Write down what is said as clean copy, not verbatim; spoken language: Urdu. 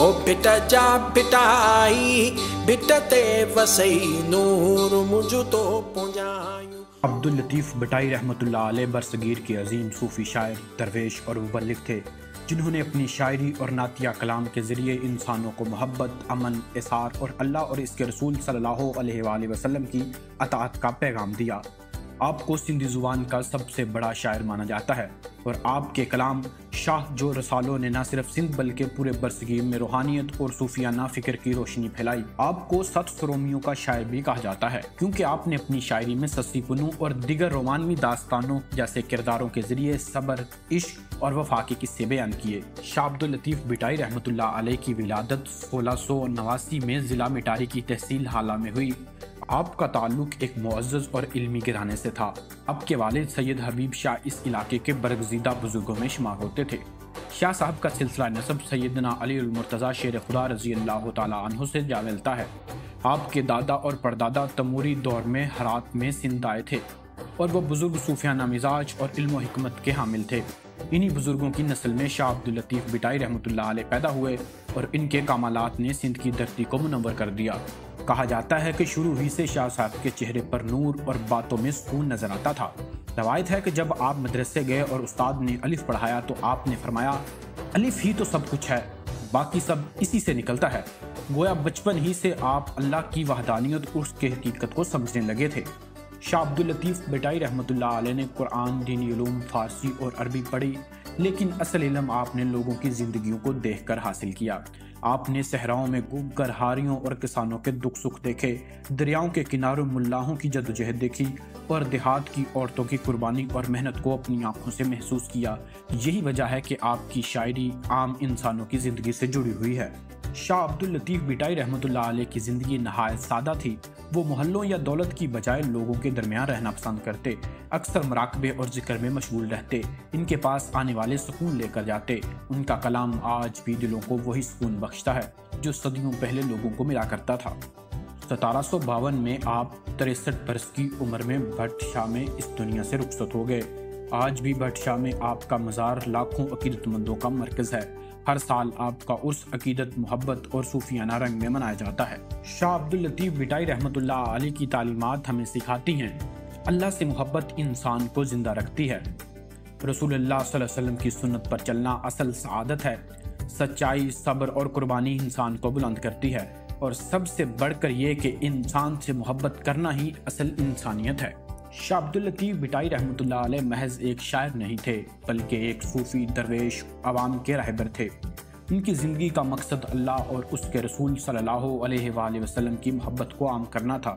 او بیٹا جا بیٹائی بیٹتے وسئی نور مجھ تو پہنچایو۔ عبداللطیف بٹائی رحمۃ اللہ علیہ برصغیر کے عظیم صوفی شاعر، درویش اور مبلغ تھے، جنہوں نے اپنی شاعری اور نعتیہ کلام کے ذریعے انسانوں کو محبت، امن، احسان اور اللہ اور اس کے رسول صلی اللہ علیہ وآلہ وسلم کی اطاعت کا پیغام دیا۔ آپ کو سندھی زبان کا سب سے بڑا شاعر مانا جاتا ہے، اور آپ کے کلام شاہ جو رسالوں نے نہ صرف سندھ بلکہ پورے برصغیر میں روحانیت اور صوفیانہ فکر کی روشنی پھیلائی۔ آپ کو ست سرومیوں کا شاعر بھی کہا جاتا ہے، کیونکہ آپ نے اپنی شاعری میں سسی پنو اور دیگر رومانوی داستانوں جیسے کرداروں کے ذریعے صبر، عشق اور وفا کے قصے بیان کیے۔ شاہ عبداللطیف بٹائی رحمۃ اللہ علیہ کی ولادت 1689 میں ضلع مٹاری کی تحصیل حالہ میں ہوئی۔ آپ کا تعلق ایک معزز اور علمی گھرانے سے تھا۔ آپ کے والد سید حبیب شاہ اس علاقے کے برگزیدہ بزرگوں میں شمار ہوتے تھے۔ شاہ صاحب کا سلسلہ نسب سیدنا علی المرتضیٰ شیر خدا رضی اللہ تعالیٰ عنہ سے جا ملتا ہے۔ آپ کے دادا اور پردادا تیموری دور میں ہرات میں سندھ آئے تھے، اور وہ بزرگ صوفیانہ مزاج اور علم و حکمت کے حامل تھے۔ انہی بزرگوں کی نسل میں شاہ عبداللطیف بٹائی رحمۃ اللہ علیہ پیدا ہوئے، اور ان کے کمالات نے سندھ کی دھرتی کو منور کر دیا۔ کہا جاتا ہے کہ شروع ہی سے شاہ صاحب کے چہرے پر نور اور باتوں میں سکون نظر آتا تھا۔ روایت ہے کہ جب آپ مدرسے گئے اور استاد نے الف پڑھایا تو آپ نے فرمایا، الف ہی تو سب کچھ ہے، باقی سب اسی سے نکلتا ہے۔ گویا بچپن ہی سے آپ اللہ کی وحدانیت اور اس کی حقیقت کو سمجھنے لگے تھے۔ شاہ عبداللطیف بٹائی رحمۃ اللہ علیہ نے قرآن، دینی علوم، فارسی اور عربی پڑھی، لیکن اصل علم آپ نے لوگوں کی زندگیوں کو دیکھ کر حاصل کیا۔ آپ نے صحراؤں میں گھوم کر ہاریوں اور کسانوں کے دکھ سکھ دیکھے، دریاؤں کے کناروں ملاحوں کی جدوجہد دیکھی، اور دیہات کی عورتوں کی قربانی اور محنت کو اپنی آنکھوں سے محسوس کیا۔ یہی وجہ ہے کہ آپ کی شاعری عام انسانوں کی زندگی سے جڑی ہوئی ہے۔ شاہ عبداللطیف بٹائی رحمۃ اللہ علیہ کی زندگی نہایت سادہ تھی۔ وہ محلوں یا دولت کی بجائے لوگوں کے درمیان رہنا پسند کرتے، اکثر مراقبے اور ذکر میں مشغول رہتے۔ ان کے پاس آنے والے سکون لے کر جاتے۔ ان کا کلام آج بھی دلوں کو وہی سکون بخشتا ہے جو صدیوں پہلے لوگوں کو ملا کرتا تھا۔ 1752 میں آپ 63 برس کی عمر میں بھٹ شاہ میں اس دنیا سے رخصت ہو گئے۔ آج بھی بھٹ شاہ میں آپ کا مزار لاکھوں عقیدت مندوں کا مرکز ہے۔ ہر سال آپ کا عرس عقیدت، محبت اور صوفیانہ رنگ میں منایا جاتا ہے۔ شاہ عبداللطیف بٹائی رحمۃ اللہ علیہ کی تعلیمات ہمیں سکھاتی ہیں، اللہ سے محبت انسان کو زندہ رکھتی ہے۔ رسول اللہ صلی اللہ علیہ وسلم کی سنت پر چلنا اصل سعادت ہے۔ سچائی، صبر اور قربانی انسان کو بلند کرتی ہے، اور سب سے بڑھ کر یہ کہ انسان سے محبت کرنا ہی اصل انسانیت ہے۔ شاہ عبداللطیف بٹائی رحمۃ اللہ علیہ محض ایک شاعر نہیں تھے، بلکہ ایک صوفی، درویش، عوام کے رہبر تھے۔ ان کی زندگی کا مقصد اللہ اور اس کے رسول صلی اللہ علیہ وآلہ وسلم کی محبت کو عام کرنا تھا۔